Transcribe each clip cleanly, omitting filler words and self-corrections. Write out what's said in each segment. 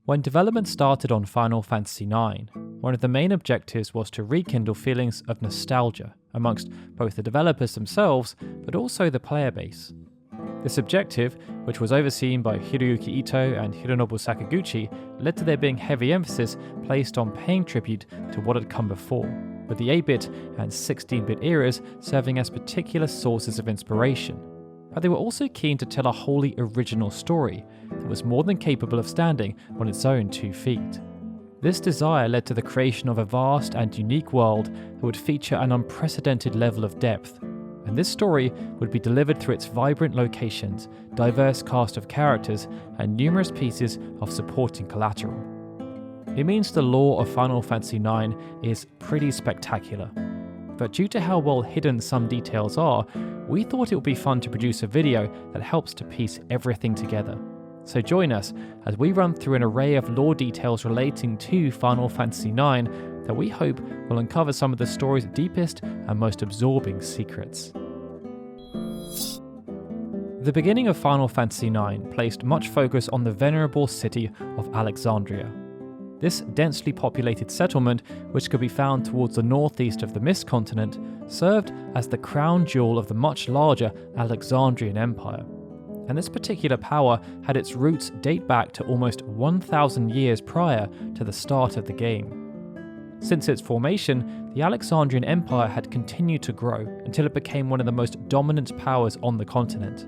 When development started on Final Fantasy IX, one of the main objectives was to rekindle feelings of nostalgia amongst both the developers themselves, but also the player base. This objective, which was overseen by Hiroyuki Ito and Hironobu Sakaguchi, led to there being heavy emphasis placed on paying tribute to what had come before, with the 8-bit and 16-bit eras serving as particular sources of inspiration. But they were also keen to tell a wholly original story that was more than capable of standing on its own 2 feet. This desire led to the creation of a vast and unique world that would feature an unprecedented level of depth, and this story would be delivered through its vibrant locations, diverse cast of characters, and numerous pieces of supporting collateral. It means the lore of Final Fantasy IX is pretty spectacular, but due to how well hidden some details are, we thought it would be fun to produce a video that helps to piece everything together. So join us as we run through an array of lore details relating to Final Fantasy IX that we hope will uncover some of the story's deepest and most absorbing secrets. The beginning of Final Fantasy IX placed much focus on the venerable city of Alexandria. This densely populated settlement, which could be found towards the northeast of the Mist Continent, served as the crown jewel of the much larger Alexandrian Empire. And this particular power had its roots date back to almost 1,000 years prior to the start of the game. Since its formation, the Alexandrian Empire had continued to grow until it became one of the most dominant powers on the continent.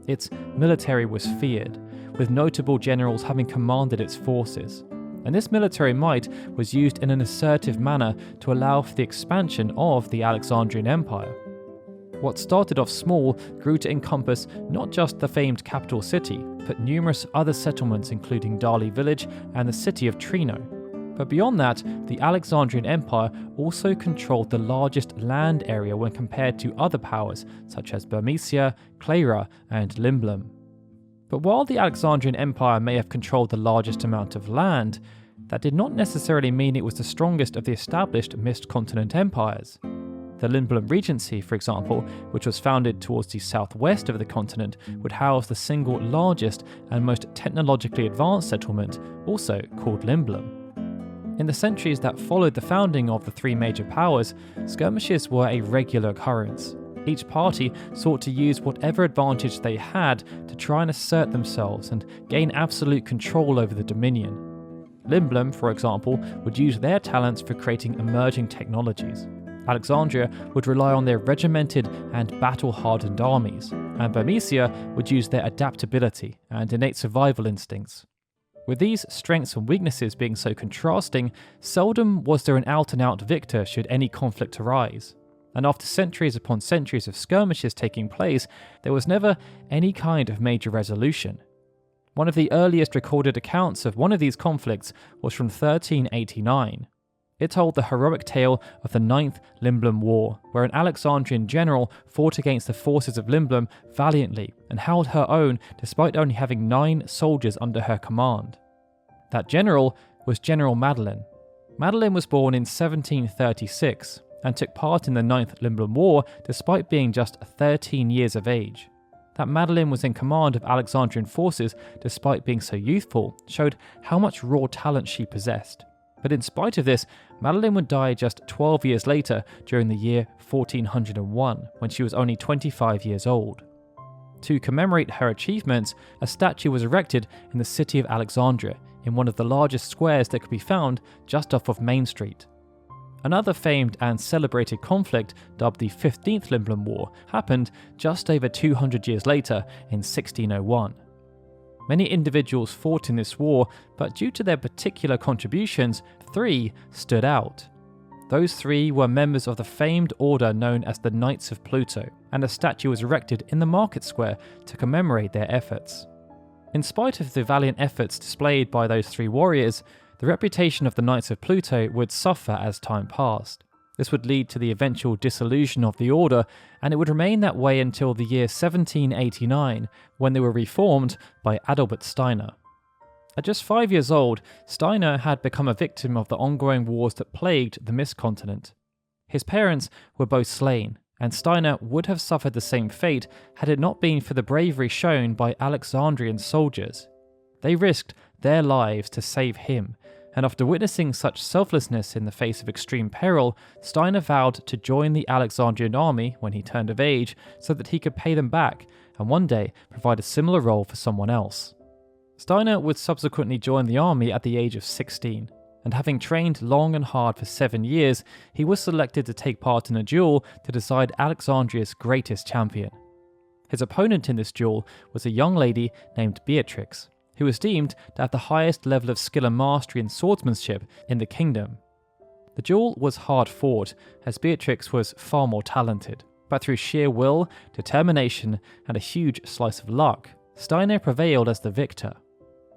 Its military was feared, with notable generals having commanded its forces. And this military might was used in an assertive manner to allow for the expansion of the Alexandrian Empire. What started off small grew to encompass not just the famed capital city, but numerous other settlements including Dali Village and the city of Trino. But beyond that, the Alexandrian Empire also controlled the largest land area when compared to other powers such as Bermesia, Clara, and Lindblum. But while the Alexandrian Empire may have controlled the largest amount of land, that did not necessarily mean it was the strongest of the established Mist Continent empires. The Lindblum Regency, for example, which was founded towards the southwest of the continent, would house the single largest and most technologically advanced settlement, also called Lindblum. In the centuries that followed the founding of the 3 major powers, skirmishes were a regular occurrence. Each party sought to use whatever advantage they had to try and assert themselves and gain absolute control over the Dominion. Lindblum, for example, would use their talents for creating emerging technologies. Alexandria would rely on their regimented and battle-hardened armies, and Bermesia would use their adaptability and innate survival instincts. With these strengths and weaknesses being so contrasting, seldom was there an out-and-out victor should any conflict arise. And after centuries upon centuries of skirmishes taking place, there was never any kind of major resolution. One of the earliest recorded accounts of one of these conflicts was from 1389. It told the heroic tale of the 9th Lindblum War, where an Alexandrian general fought against the forces of Lindblum valiantly and held her own despite only having 9 soldiers under her command. That general was General Madeline. Madeline was born in 1736 and took part in the 9th Lindblum War despite being just 13 years of age. That Madeline was in command of Alexandrian forces despite being so youthful showed how much raw talent she possessed. But in spite of this, Madeline would die just 12 years later during the year 1401, when she was only 25 years old. To commemorate her achievements, a statue was erected in the city of Alexandria, in one of the largest squares that could be found just off of Main Street. Another famed and celebrated conflict, dubbed the 15th Lindblum War, happened just over 200 years later in 1601. Many individuals fought in this war, but due to their particular contributions, 3 stood out. Those 3 were members of the famed order known as the Knights of Pluto, and a statue was erected in the market square to commemorate their efforts. In spite of the valiant efforts displayed by those 3 warriors, the reputation of the Knights of Pluto would suffer as time passed. This would lead to the eventual dissolution of the order, and it would remain that way until the year 1789, when they were reformed by Adalbert Steiner. At just 5 years old, Steiner had become a victim of the ongoing wars that plagued the Mist Continent. His parents were both slain, and Steiner would have suffered the same fate had it not been for the bravery shown by Alexandrian soldiers. They risked their lives to save him, and after witnessing such selflessness in the face of extreme peril, Steiner vowed to join the Alexandrian army when he turned of age so that he could pay them back and one day provide a similar role for someone else. Steiner would subsequently join the army at the age of 16, and having trained long and hard for 7 years, he was selected to take part in a duel to decide Alexandria's greatest champion. His opponent in this duel was a young lady named Beatrix, who was deemed to have the highest level of skill and mastery in swordsmanship in the kingdom. The duel was hard fought, as Beatrix was far more talented, but through sheer will, determination, and a huge slice of luck, Steiner prevailed as the victor.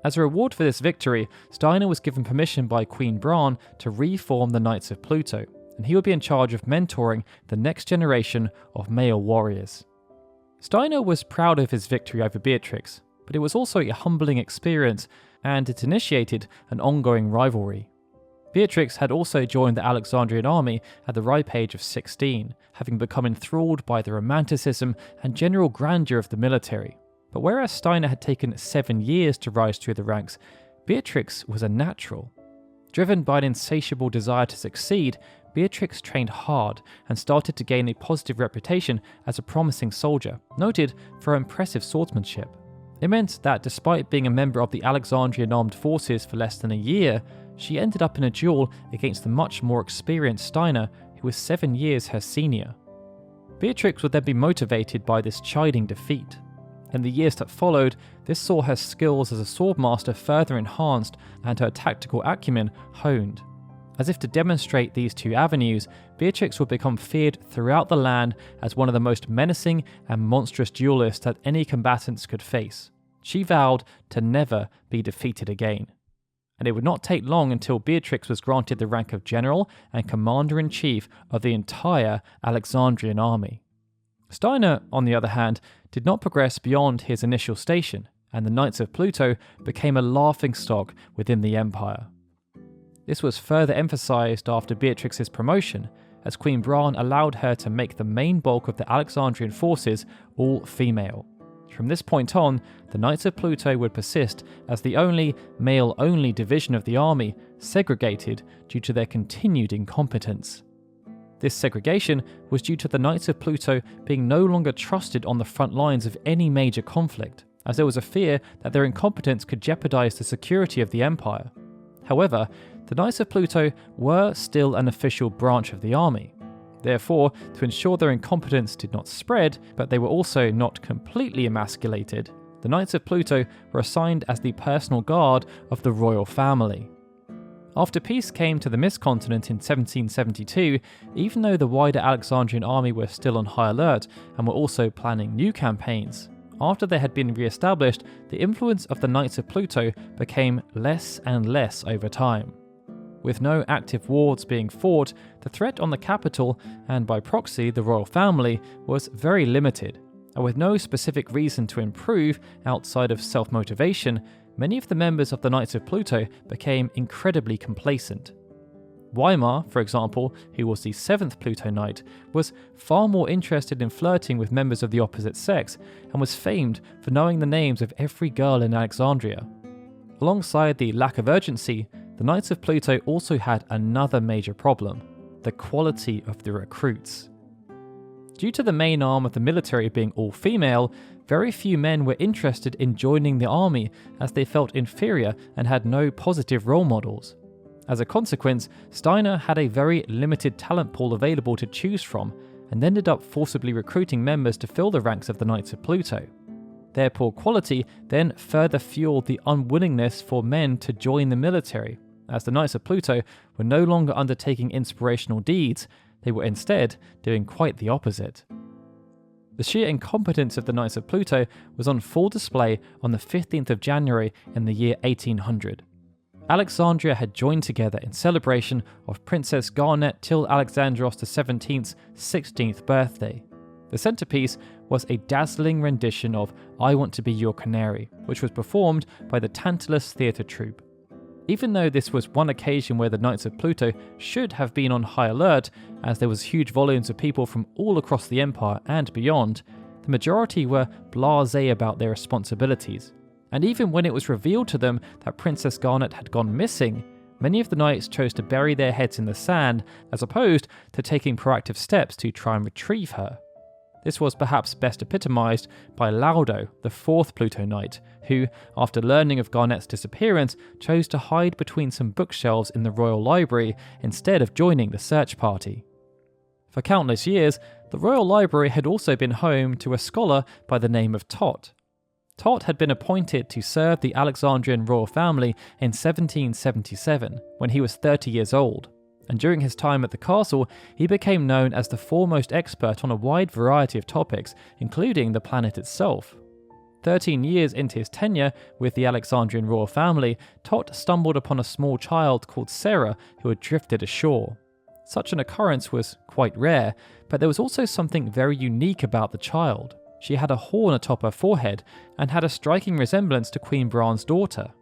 As a reward for this victory, Steiner was given permission by Queen Bran to reform the Knights of Pluto, and he would be in charge of mentoring the next generation of male warriors. Steiner was proud of his victory over Beatrix, but it was also a humbling experience, and it initiated an ongoing rivalry. Beatrix had also joined the Alexandrian army at the ripe age of 16, having become enthralled by the romanticism and general grandeur of the military. But whereas Steiner had taken 7 years to rise through the ranks, Beatrix was a natural. Driven by an insatiable desire to succeed, Beatrix trained hard and started to gain a positive reputation as a promising soldier, noted for her impressive swordsmanship. It meant that despite being a member of the Alexandrian armed forces for less than a year, she ended up in a duel against the much more experienced Steiner, who was 7 years her senior. Beatrix would then be motivated by this chiding defeat. In the years that followed, this saw her skills as a swordmaster further enhanced and her tactical acumen honed. As if to demonstrate these two avenues, Beatrix would become feared throughout the land as one of the most menacing and monstrous duelists that any combatants could face. She vowed to never be defeated again. And it would not take long until Beatrix was granted the rank of general and commander-in-chief of the entire Alexandrian army. Steiner, on the other hand, did not progress beyond his initial station, and the Knights of Pluto became a laughingstock within the empire. This was further emphasized after Beatrix's promotion, as Queen Bran allowed her to make the main bulk of the Alexandrian forces all female. From this point on, the Knights of Pluto would persist as the only male-only division of the army, segregated due to their continued incompetence. This segregation was due to the Knights of Pluto being no longer trusted on the front lines of any major conflict, as there was a fear that their incompetence could jeopardize the security of the empire. However, the Knights of Pluto were still an official branch of the army. Therefore, to ensure their incompetence did not spread, but they were also not completely emasculated, the Knights of Pluto were assigned as the personal guard of the royal family. After peace came to the Mist-Continent in 1772, even though the wider Alexandrian army were still on high alert and were also planning new campaigns, after they had been re-established, the influence of the Knights of Pluto became less and less over time. With no active wars being fought, the threat on the capital, and by proxy the royal family, was very limited, and with no specific reason to improve outside of self-motivation, many of the members of the Knights of Pluto became incredibly complacent. Weimar, for example, who was the 7th Pluto Knight, was far more interested in flirting with members of the opposite sex, and was famed for knowing the names of every girl in Alexandria. Alongside the lack of urgency, the Knights of Pluto also had another major problem: the quality of the recruits. Due to the main arm of the military being all female, very few men were interested in joining the army as they felt inferior and had no positive role models. As a consequence, Steiner had a very limited talent pool available to choose from, and ended up forcibly recruiting members to fill the ranks of the Knights of Pluto. Their poor quality then further fueled the unwillingness for men to join the military, as the Knights of Pluto were no longer undertaking inspirational deeds, they were instead doing quite the opposite. The sheer incompetence of the Knights of Pluto was on full display on the 15th of January in the year 1800. Alexandria had joined together in celebration of Princess Garnet till Alexandros XVII's 16th birthday. The centerpiece was a dazzling rendition of I Want to Be Your Canary, which was performed by the Tantalus theatre troupe. Even though this was one occasion where the Knights of Pluto should have been on high alert, as there was huge volumes of people from all across the empire and beyond, the majority were blasé about their responsibilities, And even when it was revealed to them that Princess Garnet had gone missing, many of the knights chose to bury their heads in the sand as opposed to taking proactive steps to try and retrieve her. This was perhaps best epitomised by Laudo, the fourth Pluto Knight, who, after learning of Garnet's disappearance, chose to hide between some bookshelves in the royal library instead of joining the search party. For countless years, the royal library had also been home to a scholar by the name of Tot. Tot had been appointed to serve the Alexandrian royal family in 1777, when he was 30 years old, and during his time at the castle, he became known as the foremost expert on a wide variety of topics, including the planet itself. 13 years into his tenure with the Alexandrian royal family, Tot stumbled upon a small child called Sarah who had drifted ashore. Such an occurrence was quite rare, but there was also something very unique about the child. She had a horn atop her forehead and had a striking resemblance to Queen Bran's daughter.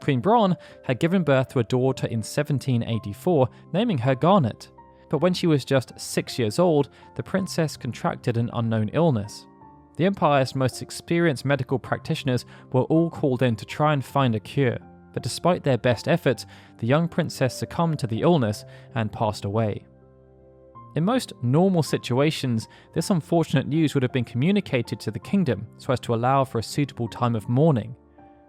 Queen Bran had given birth to a daughter in 1784, naming her Garnet. But when she was just 6 years old, the princess contracted an unknown illness. The Empire's most experienced medical practitioners were all called in to try and find a cure, but despite their best efforts, the young princess succumbed to the illness and passed away. In most normal situations, this unfortunate news would have been communicated to the kingdom so as to allow for a suitable time of mourning.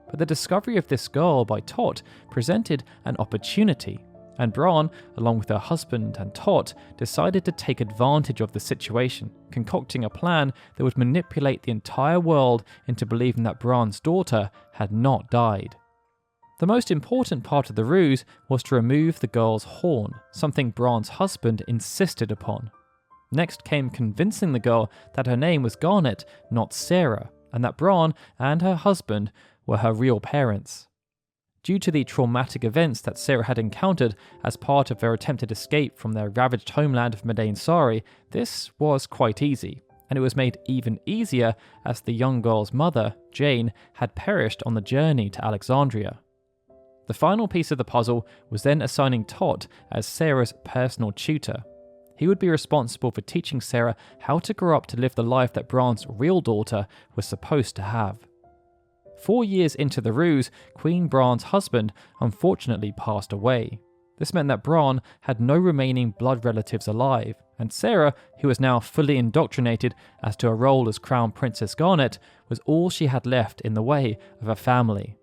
But the discovery of this girl by Tot presented an opportunity, and Bran, along with her husband and Tot, decided to take advantage of the situation, concocting a plan that would manipulate the entire world into believing that Bran's daughter had not died. The most important part of the ruse was to remove the girl's horn, something Bran's husband insisted upon. Next came convincing the girl that her name was Garnet, not Sarah, and that Bran and her husband were her real parents. Due to the traumatic events that Sarah had encountered as part of their attempted escape from their ravaged homeland of Madain Sari, this was quite easy, and it was made even easier as the young girl's mother, Jane, had perished on the journey to Alexandria. The final piece of the puzzle was then assigning Tot as Sarah's personal tutor. He would be responsible for teaching Sarah how to grow up to live the life that Bran's real daughter was supposed to have. 4 years into the ruse, Queen Bran's husband unfortunately passed away. This meant that Bran had no remaining blood relatives alive, and Sarah, who was now fully indoctrinated as to her role as Crown Princess Garnet, was all she had left in the way of a family.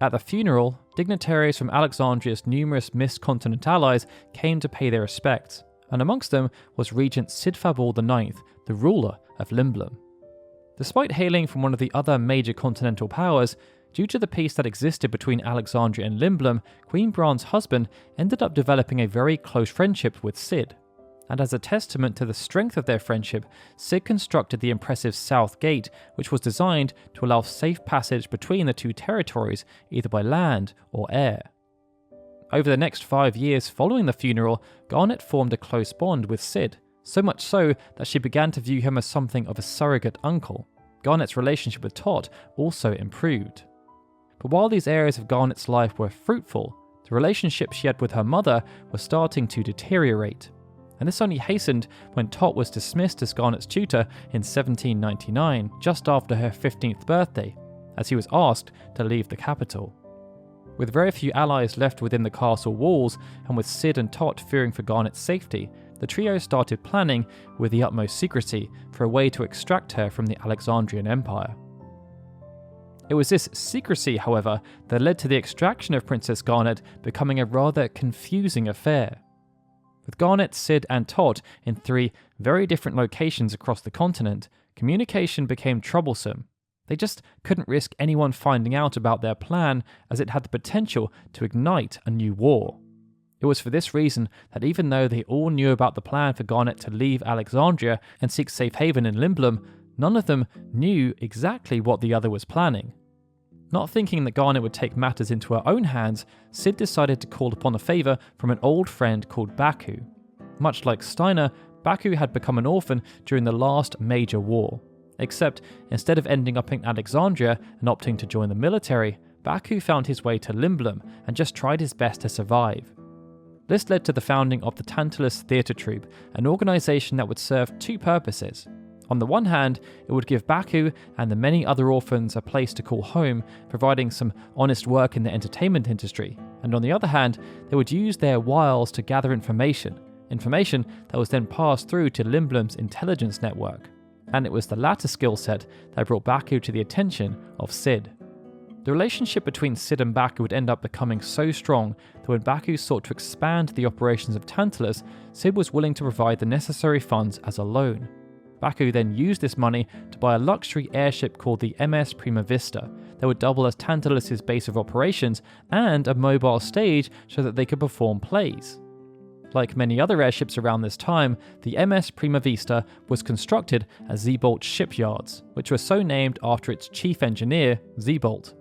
At the funeral, dignitaries from Alexandria's numerous mid-continent allies came to pay their respects, and amongst them was Regent Sidfabul IX, the ruler of Lindblum. Despite hailing from one of the other major continental powers, due to the peace that existed between Alexandria and Lindblum, Queen Bran's husband ended up developing a very close friendship with Sid. And as a testament to the strength of their friendship, Sid constructed the impressive South Gate, which was designed to allow safe passage between the two territories, either by land or air. Over the next 5 years following the funeral, Garnet formed a close bond with Sid, so much so that she began to view him as something of a surrogate uncle. Garnet's relationship with Tot also improved. But while these areas of Garnet's life were fruitful, the relationship she had with her mother was starting to deteriorate. And this only hastened when Tot was dismissed as Garnet's tutor in 1799, just after her 15th birthday, as he was asked to leave the capital. With very few allies left within the castle walls, and with Sid and Tot fearing for Garnet's safety, the trio started planning, with the utmost secrecy, for a way to extract her from the Alexandrian Empire. It was this secrecy, however, that led to the extraction of Princess Garnet becoming a rather confusing affair. With Garnet, Sid and Tot in 3 very different locations across the continent, communication became troublesome. They just couldn't risk anyone finding out about their plan, as it had the potential to ignite a new war. It was for this reason that even though they all knew about the plan for Garnet to leave Alexandria and seek safe haven in Lindblum, none of them knew exactly what the other was planning. Not thinking that Garnet would take matters into her own hands, Sid decided to call upon a favour from an old friend called Baku. Much like Steiner, Baku had become an orphan during the last major war. Except, instead of ending up in Alexandria and opting to join the military, Baku found his way to Lindblum and just tried his best to survive. This led to the founding of the Tantalus Theatre Troupe, an organisation that would serve 2 purposes. On the one hand, it would give Baku and the many other orphans a place to call home, providing some honest work in the entertainment industry. And on the other hand, they would use their wiles to gather information that was then passed through to Lindblum's intelligence network. And it was the latter skill set that brought Baku to the attention of Sid. The relationship between Sid and Baku would end up becoming so strong that when Baku sought to expand the operations of Tantalus, Sid was willing to provide the necessary funds as a loan. Baku then used this money to buy a luxury airship called the MS Prima Vista that would double as Tantalus's base of operations and a mobile stage so that they could perform plays. Like many other airships around this time, the MS Prima Vista was constructed at Zeeboldt shipyards, which were so named after its chief engineer, Zeeboldt.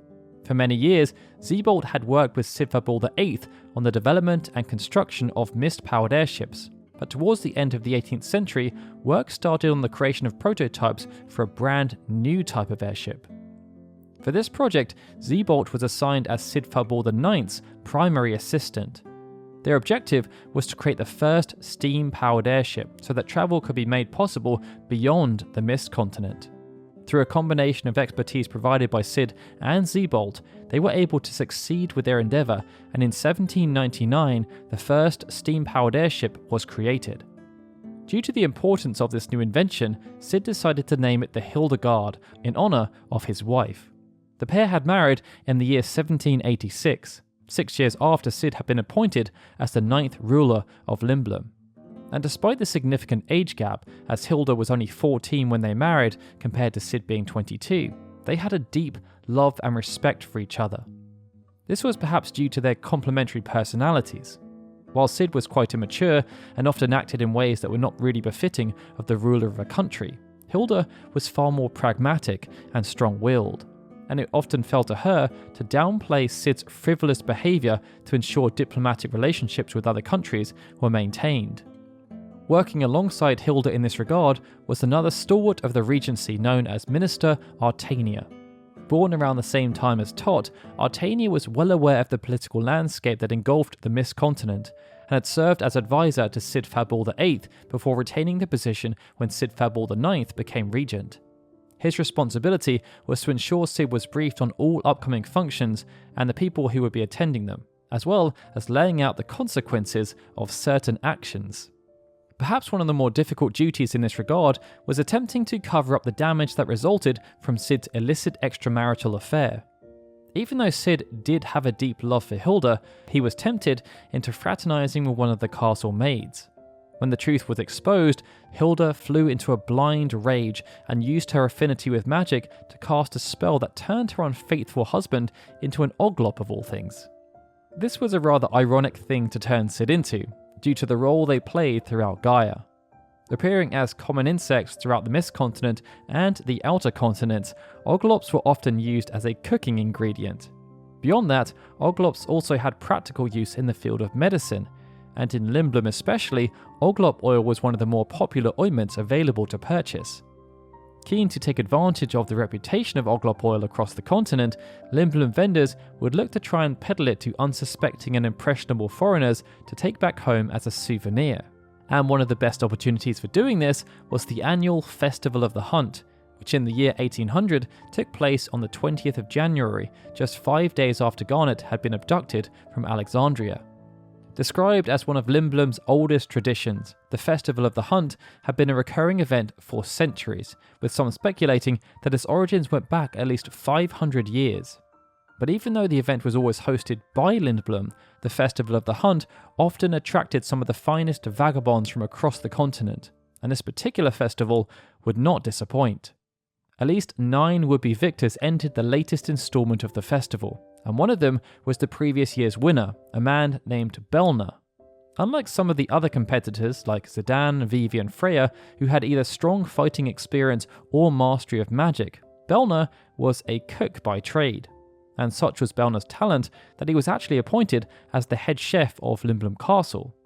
For many years, Zeeboldt had worked with Sid Farbul VIII on the development and construction of mist-powered airships, but towards the end of the 18th century, work started on the creation of prototypes for a brand new type of airship. For this project, Zeeboldt was assigned as Sid Farbul IX's primary assistant. Their objective was to create the first steam-powered airship so that travel could be made possible beyond the Mist Continent. Through a combination of expertise provided by Sid and Zeeboldt, they were able to succeed with their endeavour, and in 1799, the first steam-powered airship was created. Due to the importance of this new invention, Sid decided to name it the Hildegard in honour of his wife. The pair had married in the year 1786. 6 years after Sid had been appointed as the 9th ruler of Lindblum. And despite the significant age gap, as Hilda was only 14 when they married compared to Sid being 22, they had a deep love and respect for each other. This was perhaps due to their complementary personalities. While Sid was quite immature and often acted in ways that were not really befitting of the ruler of a country, Hilda was far more pragmatic and strong-willed. And it often fell to her to downplay Sid's frivolous behaviour to ensure diplomatic relationships with other countries were maintained. Working alongside Hilda in this regard was another stalwart of the Regency known as Minister Artania. Born around the same time as Tot, Artania was well aware of the political landscape that engulfed the Mist Continent and had served as advisor to Sid Farbul VIII before retaining the position when Sid Farbul IX became regent. His responsibility was to ensure Sid was briefed on all upcoming functions and the people who would be attending them, as well as laying out the consequences of certain actions. Perhaps one of the more difficult duties in this regard was attempting to cover up the damage that resulted from Sid's illicit extramarital affair. Even though Sid did have a deep love for Hilda, he was tempted into fraternizing with one of the castle maids. When the truth was exposed, Hilda flew into a blind rage and used her affinity with magic to cast a spell that turned her unfaithful husband into an oglop of all things. This was a rather ironic thing to turn Sid into, due to the role they played throughout Gaia. Appearing as common insects throughout the Mist Continent and the Outer Continents, oglops were often used as a cooking ingredient. Beyond that, oglops also had practical use in the field of medicine, and in Lindblum especially, oglop oil was one of the more popular ointments available to purchase. Keen to take advantage of the reputation of oglop oil across the continent, Lindblum vendors would look to try and peddle it to unsuspecting and impressionable foreigners to take back home as a souvenir. And one of the best opportunities for doing this was the annual Festival of the Hunt, which in the year 1800 took place on the 20th of January, just 5 days after Garnet had been abducted from Alexandria. Described as one of Lindblum's oldest traditions, the Festival of the Hunt had been a recurring event for centuries, with some speculating that its origins went back at least 500 years. But even though the event was always hosted by Lindblum, the Festival of the Hunt often attracted some of the finest vagabonds from across the continent, and this particular festival would not disappoint. At least 9 would-be victors entered the latest installment of the festival, and one of them was the previous year's winner, a man named Belner. Unlike some of the other competitors like Zidane, Vivi and Freya, who had either strong fighting experience or mastery of magic, Belner was a cook by trade. And such was Belner's talent that he was actually appointed as the head chef of Lindblum Castle.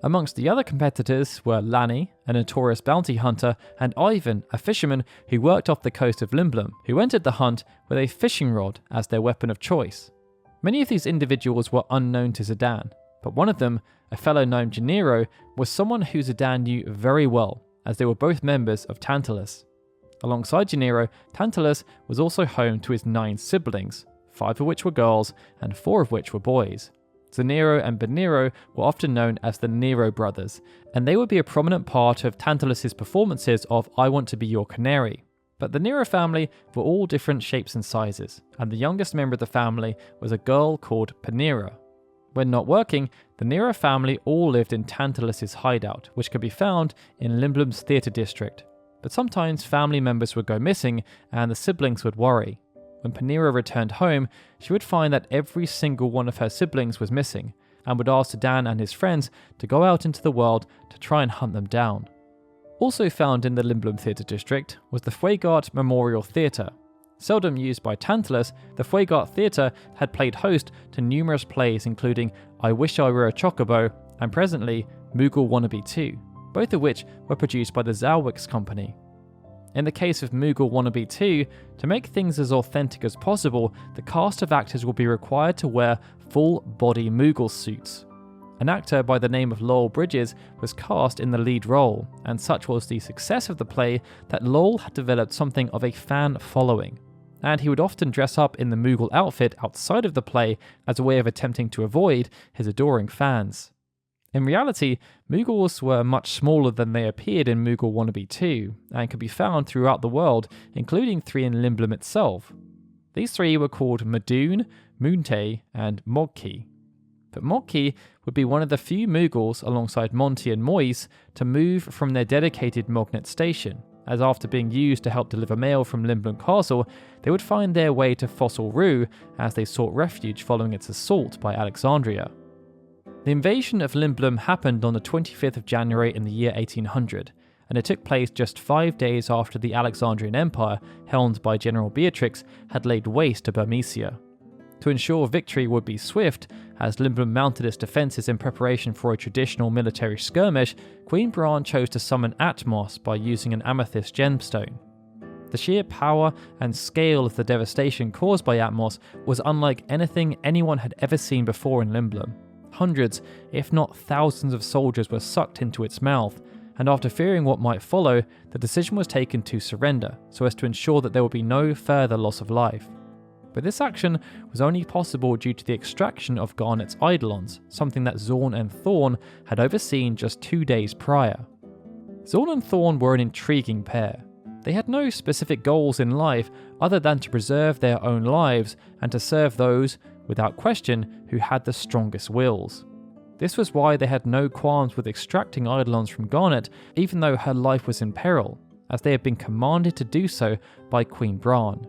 Amongst the other competitors were Lanny, a notorious bounty hunter, and Ivan, a fisherman who worked off the coast of Lindblum, who entered the hunt with a fishing rod as their weapon of choice. Many of these individuals were unknown to Zidane, but one of them, a fellow named Gennaro, was someone who Zidane knew very well, as they were both members of Tantalus. Alongside Nero, Tantalus was also home to his 9 siblings, 5 of which were girls and 4 of which were boys. Nero and Benero were often known as the Nero brothers, and they would be a prominent part of Tantalus's performances of I Want to Be Your Canary. But the Nero family were all different shapes and sizes, and the youngest member of the family was a girl called Panera. When not working, the Nero family all lived in Tantalus's hideout, which could be found in Lindblum's theatre district. But sometimes family members would go missing, and the siblings would worry. When Panera returned home, she would find that every single one of her siblings was missing, and would ask Dan and his friends to go out into the world to try and hunt them down. Also found in the Lindblum Theatre District was the Feuillart Memorial Theatre. Seldom used by Tantalus, the Feuillart Theatre had played host to numerous plays including I Wish I Were a Chocobo and presently Moogle Wannabe 2, both of which were produced by the Zalwicks Company. In the case of Moogle Wannabe 2, to make things as authentic as possible, the cast of actors will be required to wear full-body Moogle suits. An actor by the name of Lowell Bridges was cast in the lead role, and such was the success of the play that Lowell had developed something of a fan following, and he would often dress up in the Moogle outfit outside of the play as a way of attempting to avoid his adoring fans. In reality, Moogles were much smaller than they appeared in Moogle Wannabe 2, and could be found throughout the world, including 3 in Lindblum itself. These 3 were called Madoon, Moonte, and Mogki. But Mogki would be one of the few Moogles, alongside Monty and Moise, to move from their dedicated Mognet station, as after being used to help deliver mail from Lindblum Castle, they would find their way to Fossil Rue as they sought refuge following its assault by Alexandria. The invasion of Lindblum happened on the 25th of January in the year 1800, and it took place just 5 days after the Alexandrian Empire, helmed by General Beatrix, had laid waste to Bermesia. To ensure victory would be swift, as Lindblum mounted its defences in preparation for a traditional military skirmish, Queen Bran chose to summon Atmos by using an amethyst gemstone. The sheer power and scale of the devastation caused by Atmos was unlike anything anyone had ever seen before in Lindblum. Hundreds, if not thousands of soldiers were sucked into its mouth, and after fearing what might follow, the decision was taken to surrender, so as to ensure that there would be no further loss of life. But this action was only possible due to the extraction of Garnet's eidolons, something that Zorn and Thorn had overseen just 2 days prior. Zorn and Thorn were an intriguing pair. They had no specific goals in life other than to preserve their own lives and to serve those, without question, who had the strongest wills. This was why they had no qualms with extracting eidolons from Garnet, even though her life was in peril, as they had been commanded to do so by Queen Bran.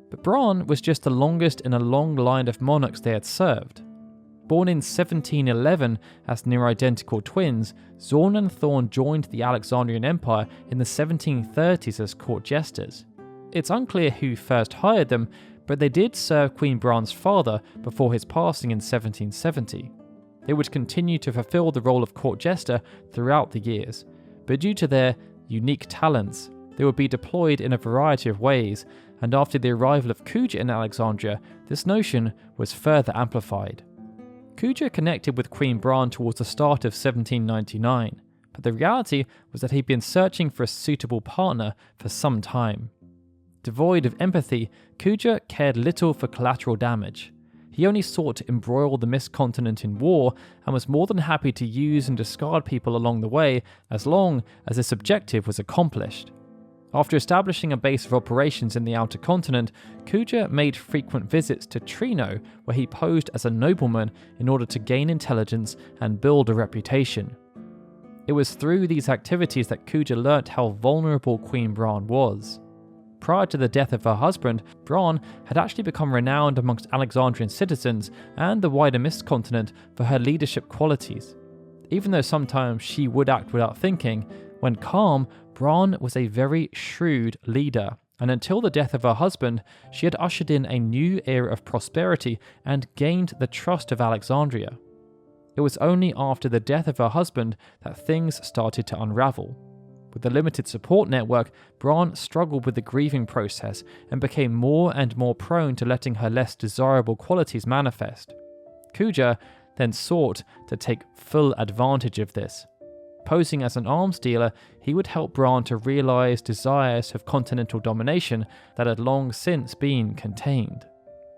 But Bran was just the longest in a long line of monarchs they had served. Born in 1711 as near-identical twins, Zorn and Thorn joined the Alexandrian Empire in the 1730s as court jesters. It's unclear who first hired them, but they did serve Queen Bran's father before his passing in 1770. They would continue to fulfill the role of court jester throughout the years, but due to their unique talents, they would be deployed in a variety of ways, and after the arrival of Kuja in Alexandria, this notion was further amplified. Kuja connected with Queen Bran towards the start of 1799, but the reality was that he'd been searching for a suitable partner for some time. Devoid of empathy, Kuja cared little for collateral damage. He only sought to embroil the Mistcontinent in war, and was more than happy to use and discard people along the way as long as this objective was accomplished. After establishing a base of operations in the outer continent, Kuja made frequent visits to Trino, where he posed as a nobleman in order to gain intelligence and build a reputation. It was through these activities that Kuja learnt how vulnerable Queen Bran was. Prior to the death of her husband, Bran had actually become renowned amongst Alexandrian citizens and the wider Mistcontinent for her leadership qualities. Even though sometimes she would act without thinking, when calm, Bran was a very shrewd leader, and until the death of her husband, she had ushered in a new era of prosperity and gained the trust of Alexandria. It was only after the death of her husband that things started to unravel. With the limited support network, Bran struggled with the grieving process and became more and more prone to letting her less desirable qualities manifest. Kuja then sought to take full advantage of this. Posing as an arms dealer, he would help Bran to realise desires of continental domination that had long since been contained.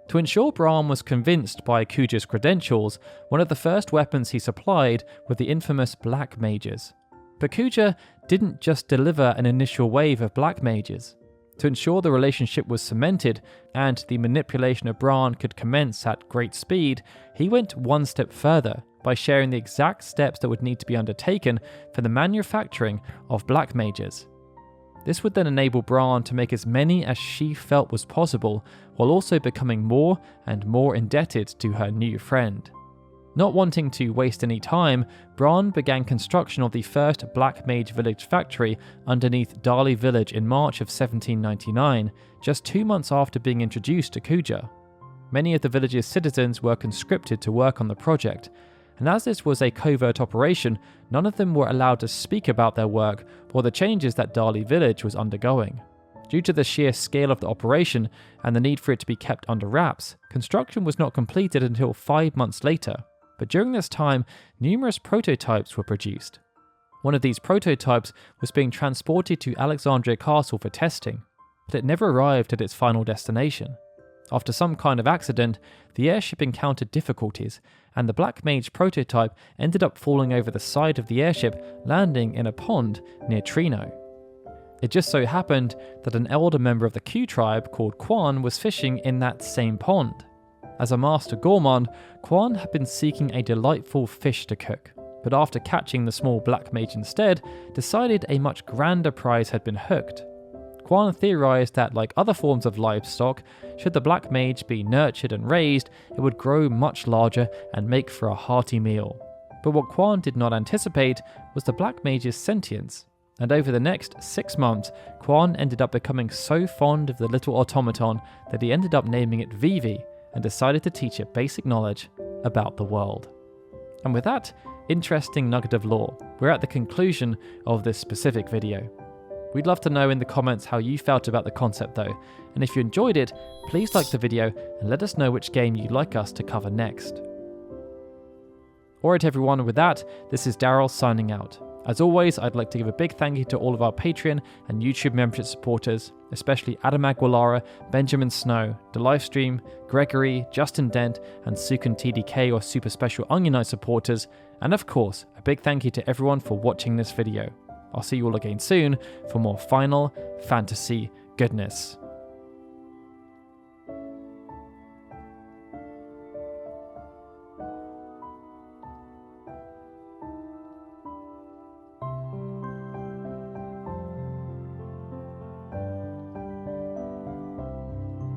To ensure Bran was convinced by Kuja's credentials, one of the first weapons he supplied were the infamous Black Mages. But Kuja didn't just deliver an initial wave of Black Mages. To ensure the relationship was cemented and the manipulation of Bran could commence at great speed, he went one step further by sharing the exact steps that would need to be undertaken for the manufacturing of Black Mages. This would then enable Bran to make as many as she felt was possible, while also becoming more and more indebted to her new friend. Not wanting to waste any time, Bran began construction of the first Black Mage Village factory underneath Dali Village in March of 1799, just 2 months after being introduced to Kuja. Many of the village's citizens were conscripted to work on the project, and as this was a covert operation, none of them were allowed to speak about their work or the changes that Dali Village was undergoing. Due to the sheer scale of the operation and the need for it to be kept under wraps, construction was not completed until 5 months later. But during this time, numerous prototypes were produced. One of these prototypes was being transported to Alexandria Castle for testing, but it never arrived at its final destination. After some kind of accident, the airship encountered difficulties, and the Black Mage prototype ended up falling over the side of the airship, landing in a pond near Trino. It just so happened that an elder member of the Q tribe called Quan was fishing in that same pond. As a master gourmand, Quan had been seeking a delightful fish to cook, but after catching the small Black Mage instead, decided a much grander prize had been hooked. Quan theorized that, like other forms of livestock, should the Black Mage be nurtured and raised, it would grow much larger and make for a hearty meal. But what Quan did not anticipate was the Black Mage's sentience, and over the next 6 months, Quan ended up becoming so fond of the little automaton that he ended up naming it Vivi and decided to teach it basic knowledge about the world. And with that interesting nugget of lore, we're at the conclusion of this specific video. We'd love to know in the comments how you felt about the concept though, and if you enjoyed it, please like the video and let us know which game you'd like us to cover next. Alright everyone, with that, this is Daryl signing out. As always, I'd like to give a big thank you to all of our Patreon and YouTube membership supporters, especially Adam Aguilara, Benjamin Snow, The Livestream, Gregory, Justin Dent, and Sukun TDK or Super Special Onion Knight supporters, and of course, a big thank you to everyone for watching this video. I'll see you all again soon for more Final Fantasy goodness.